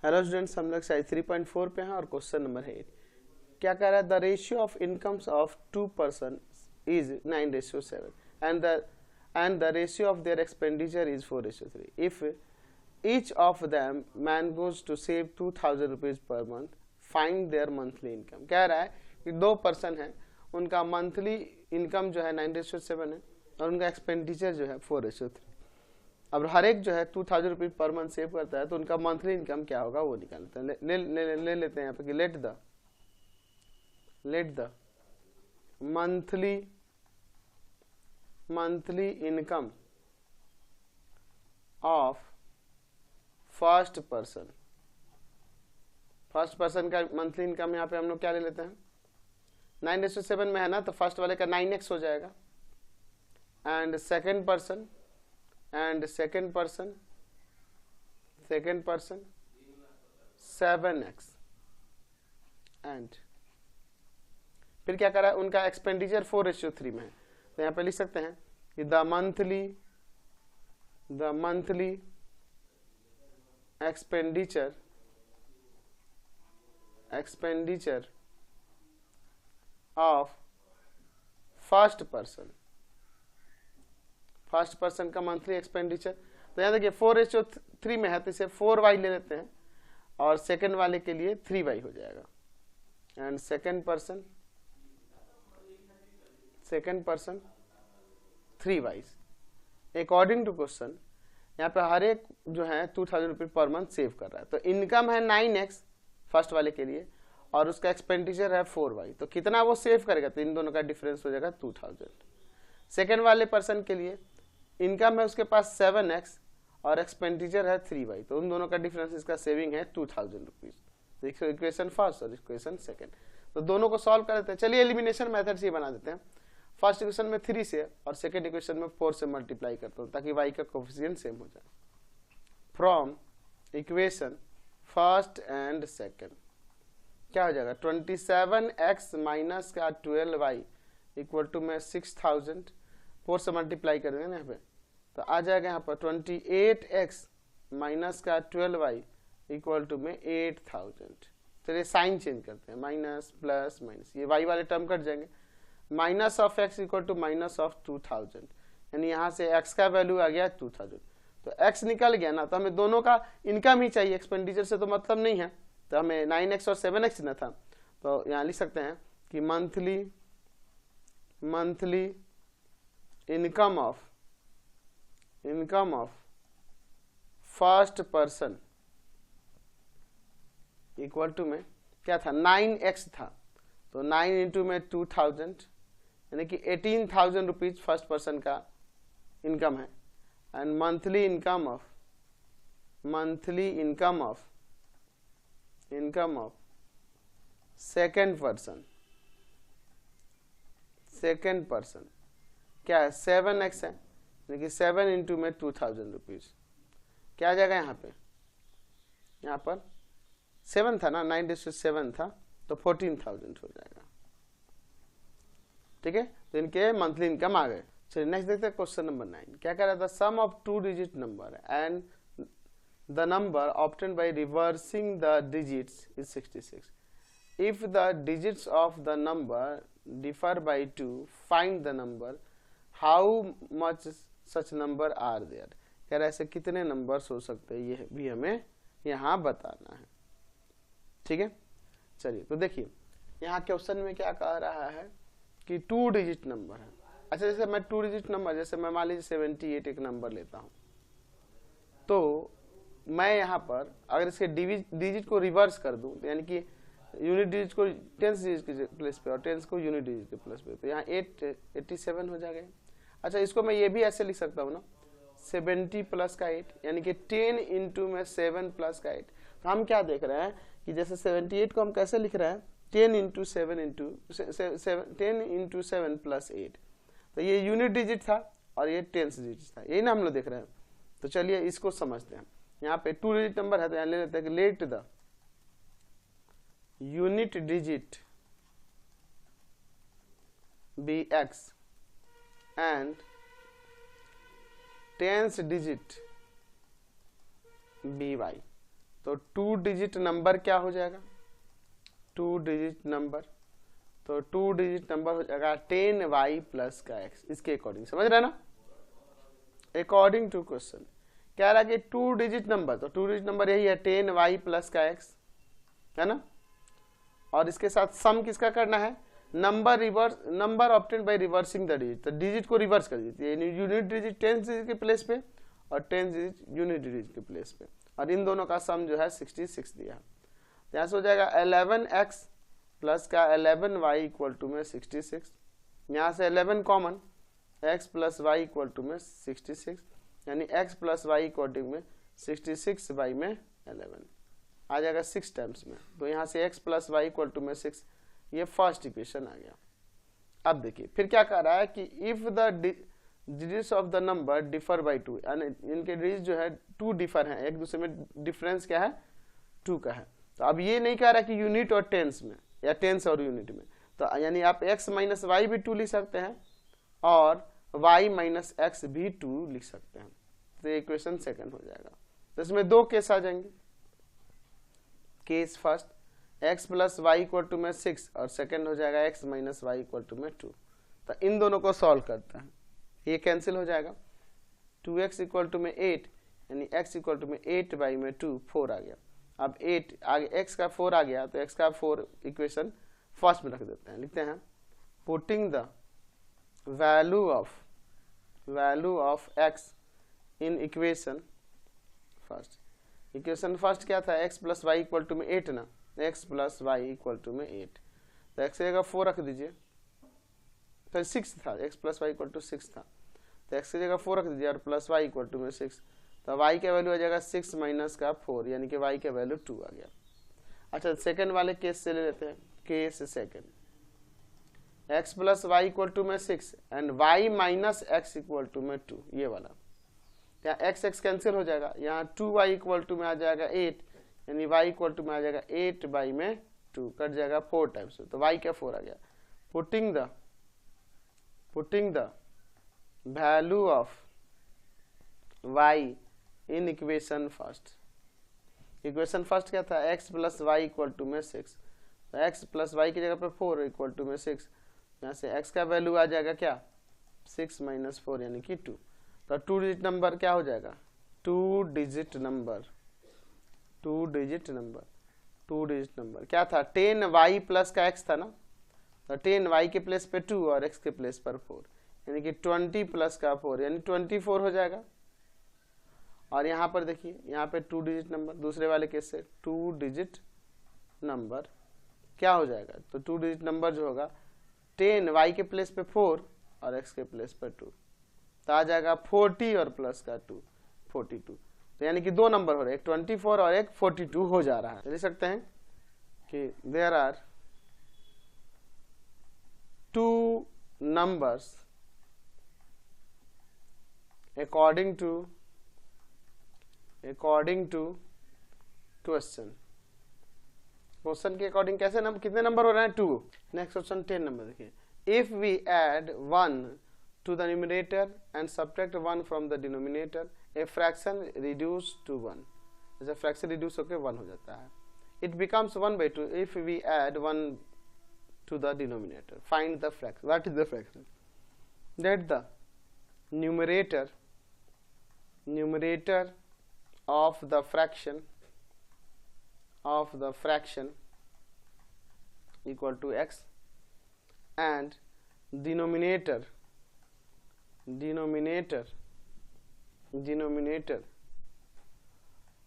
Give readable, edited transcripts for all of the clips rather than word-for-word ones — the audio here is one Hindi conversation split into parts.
हेलो स्टूडेंट्स, हम लोग साइज 3.4 पे हैं और क्वेश्चन नंबर है 8। क्या कह रहा है? The ratio of incomes of 2 person is 9:7 and the ratio of their expenditure is 4:3। If each of them man goes to save 2000 rupees per month, find their monthly income. कह रहा है कि 2 पर्सन है, उनका मंथली इनकम जो है 9:7 है और उनका एक्सपेंडिचर जो है 4:3। अब हर एक जो है 2000 रुपीज पर मंथ सेव करता है तो उनका मंथली इनकम क्या होगा वो निकालते हैं। ले लेते हैं यहाँ पे कि let the monthly income of first person का मंथली इनकम यहाँ पे हम लोग क्या ले लेते हैं, 9:7 में है ना, तो फर्स्ट वाले का 9x हो जाएगा and second person 7x and फिर क्या करा है, उनका एक्सपेंडिचर 4:3 में है। तो यहाँ पे लिख सकते हैं कि the monthly expenditure of first person का मंथली एक्सपेंडिचर, तो यहाँ देखिए 4:3 में है तो इसे 4y ले लेते हैं और सेकंड वाले के लिए 3y हो जाएगा and second person 3y। According to question यहाँ पे हर एक जो है 2000 रुपीज पर मंथ सेव कर रहा है। तो इनकम है 9x फर्स्ट वाले के लिए और उसका एक्सपेंडिचर है 4y, तो कितना वो सेव करेगा, तो इन दोनों का डिफरेंस हो जाएगा 2000। सेकेंड वाले पर्सन के लिए इनकम है उसके पास 7x और एक्सपेंडिचर है 3y, तो उन दोनों का डिफरेंस, इसका सेविंग है 2000 रुपीज। तो इक्वेशन फर्स्ट और इक्वेशन सेकेंड, तो दोनों को सॉल्व कर देते हैं। चलिए एलिमिनेशन मेथड से बना देते हैं। फर्स्ट इक्वेशन में 3 से और सेकेंड इक्वेशन में 4 से मल्टीप्लाई करता हूँ ताकि y का कोफिशिएंट सेम हो जाए। From equation first and second क्या हो जाएगा, 27x माइनस का 12y इक्वल टू में 6000, 4 से मल्टीप्लाई करेंगे ना यहाँ पे, तो आ जाएगा यहाँ पर 28x माइनस का 12y इक्वल टू में 8000। चलिए साइन चेंज करते हैं, माइनस प्लस माइनस, ये y वाले टर्म कट जाएंगे। Minus of x equal to minus of 2000, यानी यहाँ से x का वैल्यू आ गया 2000, तो x निकल गया ना, तो हमें दोनों का इनकम ही चाहिए, एक्सपेंडिचर से तो मतलब नहीं है, तो हमें 9x और 7x ना था। तो यहाँ लिख सकते हैं कि monthly income of first person equal to में क्या था, 9x था, तो 9 इंटू में 2000 यानी कि 18,000 रुपीज फर्स्ट पर्सन का इनकम है and monthly income of second person क्या है, 7x है, यानी कि 7 इंटू में 2000 रुपीज क्या आ जाएगा, यहाँ पर 7 था ना, 9:7 था, तो 14,000 हो जाएगा। ठीक है, तो इनके मंथली इनकम आ गए। चलिए नेक्स्ट देखते हैं क्वेश्चन नंबर 9। क्या कह रहा था, sum of 2 digit number and the number obtained by reversing the digits is 66। If the digits of the number differ by 2, find the number, how much such numbers are there. कह रहा है ऐसे कितने नंबर्स हो सकते हैं, ये भी हमें यहाँ बताना है। ठीक है, चलिए तो देखिए यहाँ क्वेश्चन में क्या कह रहा है कि 2 डिजिट नंबर है। अच्छा, जैसे मैं 2 डिजिट नंबर, जैसे मैं मान लीजिए 78 एक नंबर लेता हूँ, तो मैं यहाँ पर अगर इसके डिजिट को रिवर्स कर दूं, तो यानी कि यूनिट डिजिट को टेंस डिजिट के प्लेस पे और टेंस को यूनिट डिजिट के प्लेस पे, तो यहाँ 87 हो जाएगा। अच्छा, इसको मैं ये भी ऐसे लिख सकता हूँ ना, 70 प्लस का 8 यानी कि 10 इंटू में 7 प्लस का 8। तो हम क्या देख रहे हैं कि जैसे 78 को हम कैसे लिख रहे हैं, 10 इंटू 7 प्लस 8, तो ये यूनिट डिजिट था और ये टेंस डिजिट था, यही ना हम लोग देख रहे हैं। तो चलिए इसको समझते हैं। यहाँ पे 2 डिजिट नंबर है तो यहाँ ले लेते हैं कि let the unit digit be x and tens digit be y। तो 2 डिजिट नंबर क्या हो जाएगा, 2 डिजिट नंबर, तो 2 डिजिट नंबर हो जाएगा 10y प्लस का x, इसके अकॉर्डिंग, समझ रहे ना। अकॉर्डिंग टू क्वेश्चन क्या रहा कि 2 डिजिट नंबर, तो 2 डिजिट नंबर यही है 10y प्लस का x, है ना। और इसके साथ सम किसका करना है, number obtained by reversing the digit, तो डिजिट को रिवर्स कर दीजिए, यूनिट डिजिट 10 डिजिट के प्लेस पे और 10 डिजिट यूनिट डिजिट के प्लेस पे, और इन दोनों का सम जो है 66 दिया। तो यहाँ से हो जाएगा 11x प्लस का 11y इक्वल टू में 66, यहाँ से 11 common, x plus Y equal to में 66, यानी x plus Y equal to में 66 बाई में 11 आ जाएगा 6 टाइम्स में, तो यहाँ से x plus Y equal to में 6, ये फर्स्ट इक्वेशन आ गया। अब देखिए फिर क्या कह रहा है कि if the digits of the number differ by 2, यानी इनके डिजिट जो है 2 डिफर हैं, एक दूसरे में डिफरेंस क्या है 2 का है। तो अब ये नहीं कह रहा कि यूनिट और टेंस में या टेंस और यूनिट में, तो यानी आप x माइनस वाई भी 2 लिख सकते हैं और y माइनस एक्स भी 2 लिख सकते हैं, तो इक्वेशन सेकंड हो जाएगा। तो इसमें 2 केस आ जाएंगे, case first x plus Y equal to में 6 और सेकंड हो जाएगा x minus Y equal to में 2। तो इन दोनों को सॉल्व करते हैं, ये कैंसिल हो जाएगा, 2x इक्वल टू में 8, यानी x इक्वल टू में 8 बाई में 2, 4 आ गया। अब 8 आगे x का 4 आ गया, तो x का 4 इक्वेशन फर्स्ट में रख देते हैं, लिखते हैं putting the value of x in equation first. Equation first क्या था, x plus Y equal to में 8 ना, x plus Y equal to में 8, तो x की जगह 4 रख दीजिए, फिर 6 था, x plus Y equal to 6 था, तो x की जगह 4 रख दीजिए और प्लस वाई इक्वल टू में 6, तो y का वैल्यू आ जाएगा 6 माइनस का 4, यानी कि y का वैल्यू 2 आ गया। अच्छा सेकंड वाले केस से ले लेते हैं, case second, x plus Y equal to में 6 and y minus X equal to में 2, ये वाला, यहाँ x कैंसिल हो जाएगा, यहाँ 2y इक्वल टू में आ जाएगा 8, यानी y इक्वल टू में आ जाएगा 8 बाई में 2, कट जाएगा 4 टाइम्स, तो y क्या 4 आ गया। Putting the value of y in equation first. Equation first क्या था, x plus Y equal to में 6, तो x प्लस वाई की जगह पे 4 इक्वल टू में 6, यहाँ से x का वैल्यू आ जाएगा क्या 6 माइनस 4, यानी कि 2। तो 2 डिजिट नंबर क्या हो जाएगा, 2 डिजिट नंबर क्या था, 10y प्लस का x था ना, तो 10y के प्लेस पे 2 और x के प्लेस पर 4, यानी कि 20 प्लस का 4, यानी 24 हो जाएगा। और यहाँ पर देखिए, यहाँ पे 2 डिजिट नंबर, दूसरे वाले केस से 2 डिजिट नंबर क्या हो जाएगा, तो 2 डिजिट नंबर जो होगा 10y के प्लेस पे 4 और x के प्लेस पे 2, तो आ जाएगा 40 और प्लस का 2, 42। तो यानी कि 2 नंबर हो रहे हैं, एक 24 और एक 42 हो जा रहा है। लिख सकते हैं कि there are 2 numbers according to question के अकॉर्डिंग कैसे नंबर, कितने नंबर हो रहे हैं 2। नेक्स्ट क्वेश्चन 10 नंबर देखिए, if we add 1 to the numerator and subtract 1 from the denominator, a fraction reduced to 1, जैसे fraction reduce होकर 1 हो जाता है, it becomes 1/2 if we add 1 to the denominator, find the fraction, what is the fraction, let the numerator of the fraction equal to x and denominator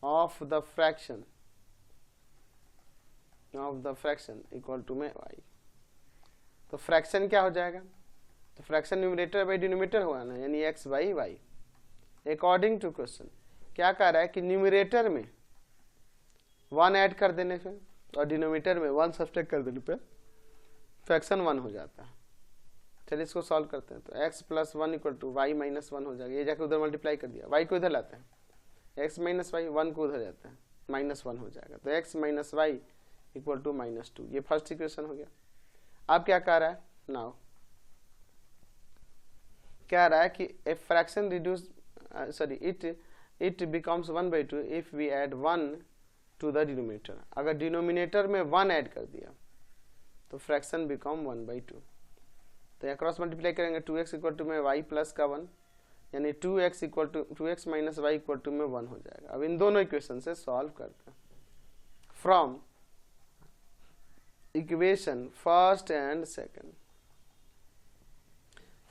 of the fraction equal to में y। तो फ्रैक्शन क्या हो जाएगा, तो फ्रैक्शन न्यूमरेटर बाई डिनोमिनेटर होगा ना, यानी x by y। According to question क्या कह रहा है कि न्यूमरेटर में 1 ऐड कर देने पे और डिनोमिनेटर में 1 सब्ट्रैक्ट कर देने पे फ्रैक्शन 1 हो जाता है। चलिए इसको सॉल्व करते हैं, तो x plus 1 equal to Y minus 1 हो जाएगा, ये जाकर उधर मल्टीप्लाई कर दिया, y को इधर लाते हैं, x माइनस वाई 1 को उधर जाता है, माइनस 1 हो जाएगा, तो x minus Y equal to -2, ये फर्स्ट इक्वेशन हो गया। अब क्या कह रहा है, नाउ कह रहा है कि a fraction reduce it becomes 1/2 if we add 1 to the denominator. अगर डिनोमिनेटर में 1 ऐड कर दिया तो फ्रैक्शन बिकम 1/2। तो यहाँ क्रॉस मल्टीप्लाई करेंगे 2x इक्वल टू में y प्लस का 1, यानी 2x minus Y equal to में 1 हो जाएगा। अब इन दोनों इक्वेशन से सॉल्व करते हैं। From equation first and second,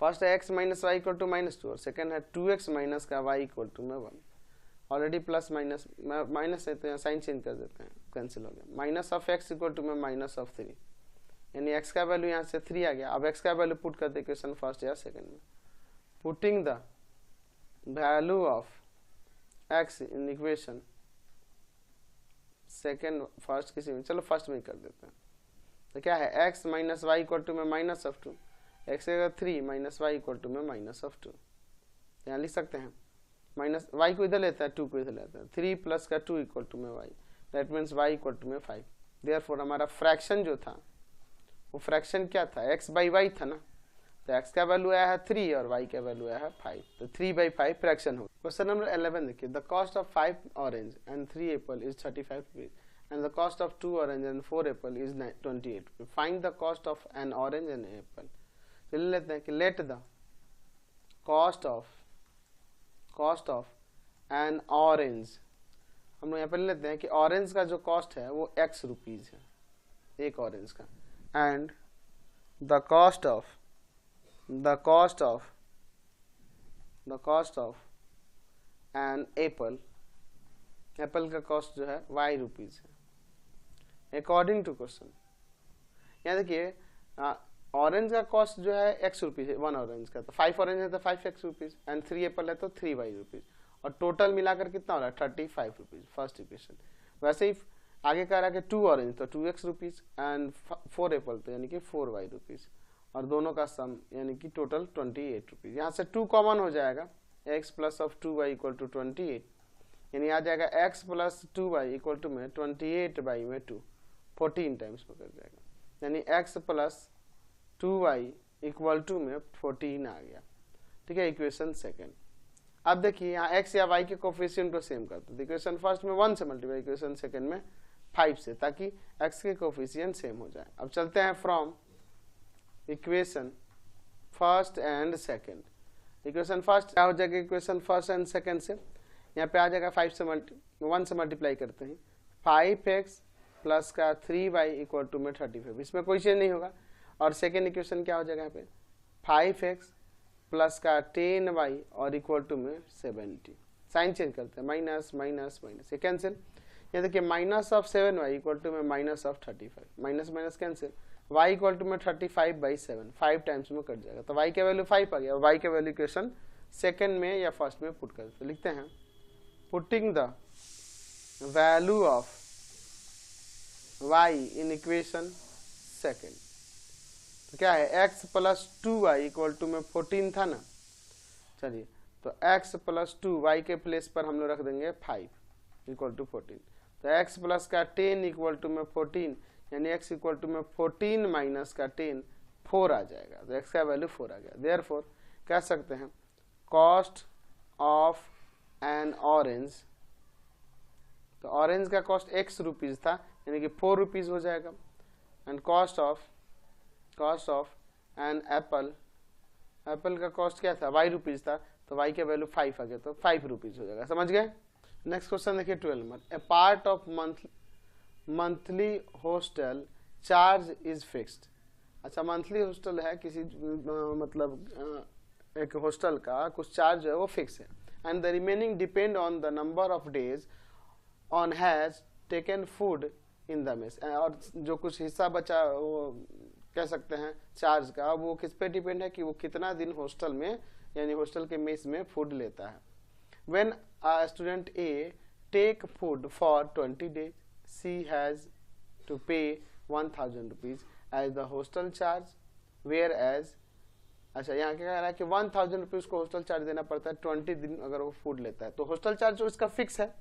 first है x minus Y equal to -2 और सेकंड है 2x माइनस का y इक्वल टू में 1। ऑलरेडी प्लस माइनस माइनस है तो यहाँ साइन चेंज कर देते हैं, कैंसिल हो गया। Minus of x equal to में -3, यानी x का वैल्यू यहाँ से 3 आ गया। अब x का वैल्यू पुट करते इक्वेशन फर्स्ट या सेकंड में। Putting the value of x in equation second first किसी में, चलो फर्स्ट में कर देते हैं। तो क्या है x minus Y equal to में -2, x 3 minus Y equal to में -2। यहाँ लिख सकते हैं माइनस वाई को इधर लेता है, 2 को इधर लेता है, 3 प्लस का 2 इक्वल टू में y, that means y equal to में 5। देयरफॉर हमारा फ्रैक्शन जो था वो फ्रैक्शन क्या था, x/y था ना, तो x का वैल्यू आया है 3 और y का वैल्यू आया है 5, तो 3/5 फ्रैक्शन हो। क्वेश्चन नंबर 11 देखिए, the cost of 5 orange and 3 Apple is 35 rupees and the cost of 2 orange and 4 apple is 28 rupees. Find the cost of an orange and an apple. तो ले लेते हैं कि let the cost of an orange, हम लोग यहाँ पे ले लेते हैं कि ऑरेंज का जो कॉस्ट है वो x रुपीज है, एक ऑरेंज का, and the cost of an apple, Apple का कॉस्ट जो है y रुपीज है। अकॉर्डिंग टू क्वेश्चन, यहाँ देखिए ऑरेंज का कॉस्ट जो है x रुपीज है, 1 ऑरेंज का, तो 5 ऑरेंज है तो 5x रुपीज एंड 3 एप्पल है तो 3y रुपीज, और टोटल मिलाकर कितना हो रहा है 35 रुपीज, फर्स्ट इक्वेशन। वैसे ही आगे कह रहा है कि 2 ऑरेंज तो 2x रुपीज एंड 4 एप्पल तो यानी कि 4y रुपीज, और दोनों का सम यानी कि टोटल 28 रुपीज। यहाँ से 2 कॉमन हो जाएगा, x plus of 2y equal to 28, यानी आ जाएगा x plus 2y equal to में 28/2, 14 टाइम्स में कर जाएगा, यानी x plus 2y equal to में 14 आ गया। ठीक है, इक्वेशन सेकंड। अब देखिए यहाँ x या y के कोफिशिएंट को सेम करते हैं। इक्वेशन फर्स्ट में 1 से मल्टीप्लाई, इक्वेशन सेकंड में 5 से, ताकि x के कोफिशिएंट सेम हो जाए। अब चलते हैं from equation first and second. Equation first क्या हो जाएगा, इक्वेशन फर्स्ट एंड सेकंड से यहाँ पे आ जाएगा 1 से मल्टीप्लाई करते हैं, 5x प्लस का 3y इक्वल टू में 35, इसमें कोई चेंज नहीं होगा। और सेकेंड इक्वेशन क्या हो जाएगा यहाँ पे 5x प्लस का 10y और इक्वल टू में 70, साइन चेंज करते हैं, माइनस माइनस माइनस, ये कैंसिल। ये देखिए minus of 7y equal to में minus of 35, minus minus cancel, y equal to में 35/7, 5 टाइम्स में कट जाएगा, तो y का वैल्यू 5 आ गया। y का वैल्यू इक्वेशन सेकेंड में या फर्स्ट में पुट करते, लिखते हैं putting the value of y in equation second. तो क्या है x plus 2y equal to में 14 था ना, चलिए तो x प्लस 2y के प्लेस पर हम लोग रख देंगे 5 इक्वल टू 14, तो x प्लस का 10 इक्वल टू में 14, यानी x इक्वल टू में 14 माइनस का 10 4 आ जाएगा, तो x का वैल्यू 4 आ गया। देयरफॉर कह सकते हैं कॉस्ट ऑफ एन ऑरेंज, तो ऑरेंज का कॉस्ट x रुपीज था यानी कि 4 रुपीज हो जाएगा, and cost of an apple, apple का कॉस्ट क्या था y रुपीज था, तो y के वैल्यू 5 आ गया, तो 5 रुपीज हो जाएगा। समझ गए। नेक्स्ट क्वेश्चन देखिए 12 number, A part of monthly hostel charge is fixed. अच्छा, मंथली हॉस्टल है किसी मतलब एक हॉस्टल का कुछ चार्ज है वो फिक्स है, and the remaining depend on the number of days on has taken food in the mess, और जो कुछ हिस्सा बचा वो कह सकते हैं चार्ज का, वो किस पे डिपेंड है कि वो कितना दिन हॉस्टल में यानी हॉस्टल के मेस में फूड लेता है। When a student A take food for 20 days, she has to pay 1000 rupees as the hostel charge, whereas अच्छा यहाँ क्या कह रहा है कि 1000 रुपीज को हॉस्टल चार्ज देना पड़ता है 20 दिन अगर वो फूड लेता है, तो हॉस्टल चार्ज जो इसका फिक्स है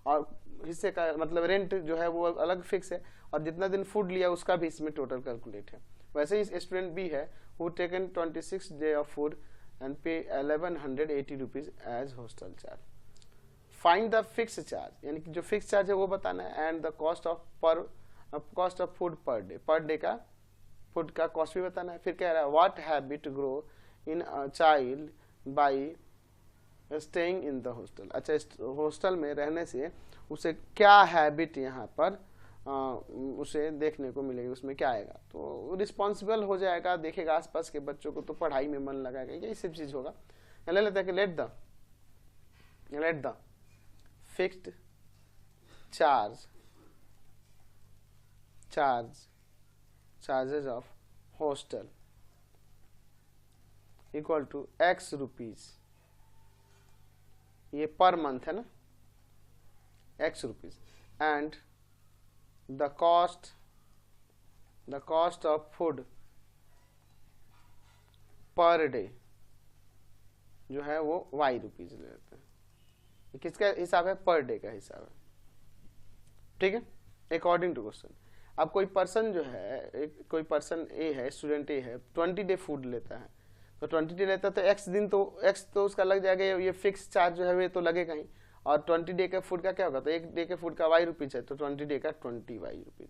और हिस्से का मतलब रेंट जो है वो अलग फिक्स है, और जितना दिन फूड लिया उसका भी इसमें टोटल कैलकुलेट है। वैसे ही स्टूडेंट बी है who taken 26 day of food and pay 1180 rupees as hostel charge. Find the fix charge, यानी कि जो फिक्स चार्ज है वो बताना है, and the cost of food per day का फूड का कॉस्ट भी बताना है। फिर कह रहा है what habit grow in a child by staying in the hostel. अच्छा, हॉस्टल में रहने से उसे क्या हैबिट यहाँ पर उसे देखने को मिलेगी, उसमें क्या आएगा, तो रिस्पॉन्सिबल हो जाएगा, देखेगा आसपास के बच्चों को, तो पढ़ाई में मन लगाएगा, यही सब चीज होगा। ले लेते हैं कि let the fixed charges of hostel equal to X rupees, ये पर मंथ है ना, X rupees, and the cost of food per day जो है वो Y रुपीज ले लेते हैं। किसका हिसाब है? पर डे का हिसाब है, ठीक है, अकॉर्डिंग टू क्वेश्चन। अब कोई पर्सन जो है, कोई पर्सन ए है, स्टूडेंट ए है, 20 डे फूड लेता है, तो 20 डे लेता है तो X दिन तो X तो उसका लग जाएगा, ये फिक्स चार्ज जो है ये तो लगेगा ही, और 20 डे का फूड का क्या होगा, तो एक डे के फूड का Y रुपीज है, तो 20 डे का 20 Y रुपीज,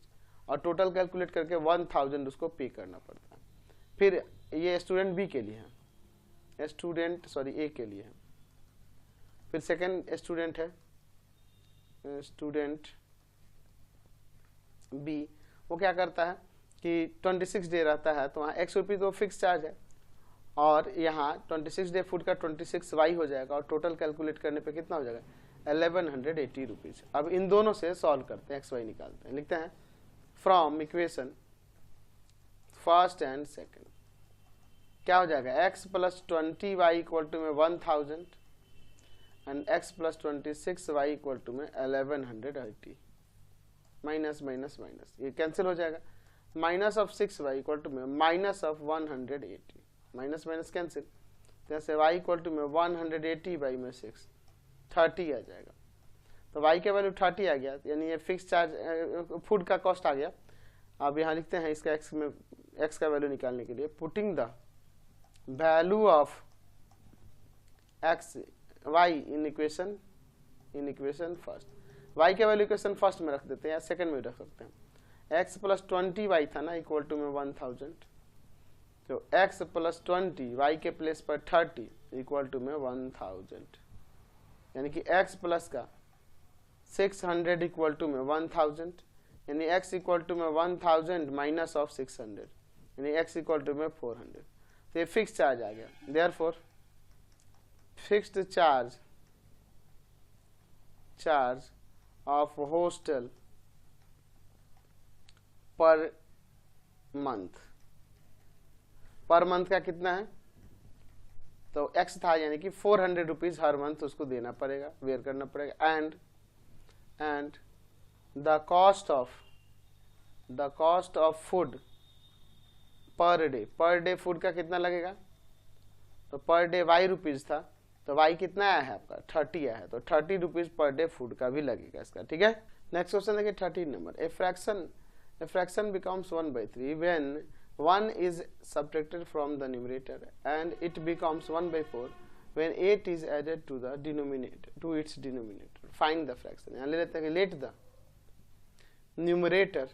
और टोटल कैलकुलेट करके 1000 उसको पे करना पड़ता है। फिर ये स्टूडेंट बी के लिए है, ए के लिए है। फिर सेकेंड स्टूडेंट है, स्टूडेंट बी, वो क्या करता है कि 26 डे रहता है, तो वहाँ X रुपीज तो फिक्स चार्ज है, और यहाँ 26 डे फूड का 26 Y हो जाएगा, और टोटल कैलकुलेट करने पे कितना हो जाएगा, 1180 रुपीज। अब इन दोनों से सॉल्व करते हैं, XY निकालते हैं, लिखते हैं from equation first and second, क्या हो जाएगा, X plus 20Y equal to में 1000 and X plus 26Y equal to में 1180, माइनस माइनस माइनस ये कैंसिल हो जाएगा, minus of 6Y equal to में minus of 180, minus minus cancel, जैसे Y इक्वल टू में 180 बाई में 6, 30 आ जाएगा। तो Y के वैल्यू 30 आ गया, यानी ये फिक्स चार्ज फूड का कॉस्ट आ गया। अब यहाँ लिखते हैं इसका X का वैल्यू निकालने के लिए, putting the value of Y in equation first, Y के वैल्यू इक्वेशन फर्स्ट में रख देते हैं या सेकंड में रख सकते हैं। X प्लस 20Y था ना, इक्वल टू में 1000, तो X प्लस 20 Y के प्लेस पर 30 इक्वल टू में 1000, यानी कि X प्लस का 600 इक्वल टू में 1000, यानी X इक्वल टू में 1000 माइनस ऑफ 600, यानी X इक्वल टू में 400। तो ये फिक्स चार्ज आ गया, therefore fixed charge of hostel per month का कितना है, तो X था, यानी कि 400 रुपीज हर मंथ उसको देना पड़ेगा, वेयर करना पड़ेगा, and the cost of food per day food का कितना लगेगा, तो पर डे Y रुपीज था, तो Y कितना आया है आपका, 30 आया है, तो 30 रुपीज पर डे फूड का भी लगेगा इसका, ठीक है। नेक्स्ट क्वेश्चन देखिए 13 number, a fraction becomes 1/3 when 1 is subtracted from the numerator and it becomes 1/4 when 8 is added to its denominator. Find the fraction. यहाँ ले लेते हैं कि let the numerator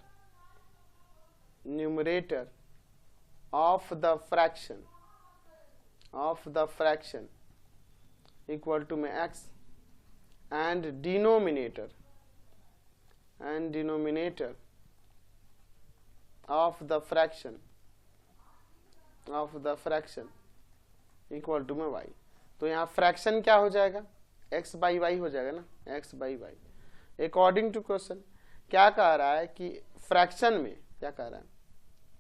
of the fraction equal to में x and denominator of the fraction equal to में y। तो यहाँ फ्रैक्शन क्या हो जाएगा, x बाई वाई हो जाएगा ना, x by Y. According to question क्या कह रहा है कि फ्रैक्शन में क्या कह रहा है,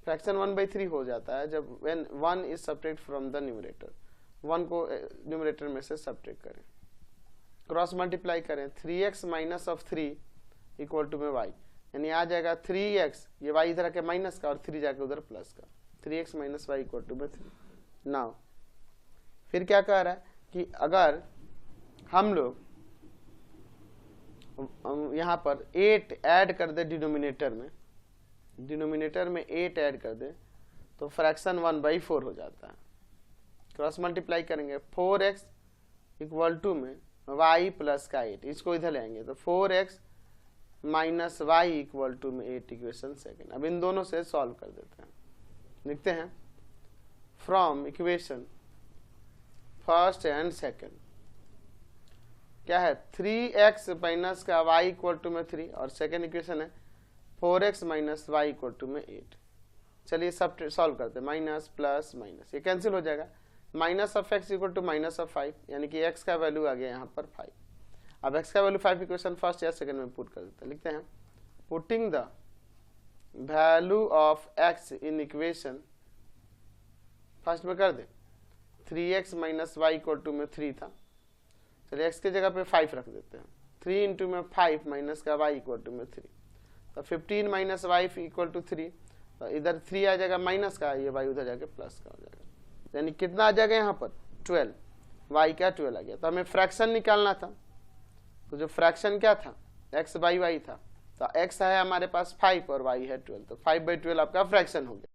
फ्रैक्शन 1/3 हो जाता है जब when 1 is subtract from the numerator, 1 को न्यूमरेटर में से सब्ट्रैक्ट करें, क्रॉस मल्टीप्लाई करें, 3x minus of 3 equal to में y, यानी आ जाएगा 3x, ये y इधर आके माइनस का और 3 जाके उधर प्लस का, 3x minus Y equal to में 3। नाउ फिर क्या कह रहा है कि अगर हम लोग यहाँ पर 8 ऐड कर दे डिनोमिनेटर में 8 ऐड कर दे तो फ्रैक्शन 1/4 हो जाता है। क्रॉस मल्टीप्लाई करेंगे, 4x इक्वल टू में y प्लस का 8, इसको इधर ले आएंगे तो 4x minus Y equal to में 8 इक्वेशन सेकेंड। अब इन दोनों से सॉल्व कर देते हैं, लिखते हैं from equation first and second क्या है 3x माइनस का y इक्वल टू में 3 और सेकेंड इक्वेशन है 4x minus Y equal to में 8। चलिए सब सॉल्व करते हैं, माइनस प्लस माइनस ये कैंसिल हो जाएगा, minus of x equal to minus of 5 यानी कि x का वैल्यू आ गया यहाँ पर 5। अब x का वैल्यू 5 इक्वेशन फर्स्ट या सेकंड में पुट कर देते हैं, लिखते हैं putting the value of x in equation first में कर दे 3x minus Y equal to में 3 था, चलिए x की जगह पे 5 रख देते हैं, 3 इंटू में 5 माइनस का y इक्वल टू में 3 तो 15 माइनस वाई इक्वल टू 3 तो इधर 3 आ जाएगा माइनस का, ये y उधर जाके प्लस का हो जाएगा, यानी कितना आ जाएगा यहाँ पर 12, y का 12 आ गया। तो हमें फ्रैक्शन निकालना था, तो जो फ्रैक्शन क्या था x बाई वाई था, तो x है हमारे पास 5 और y है 12, तो 5/12 आपका फ्रैक्शन हो गया।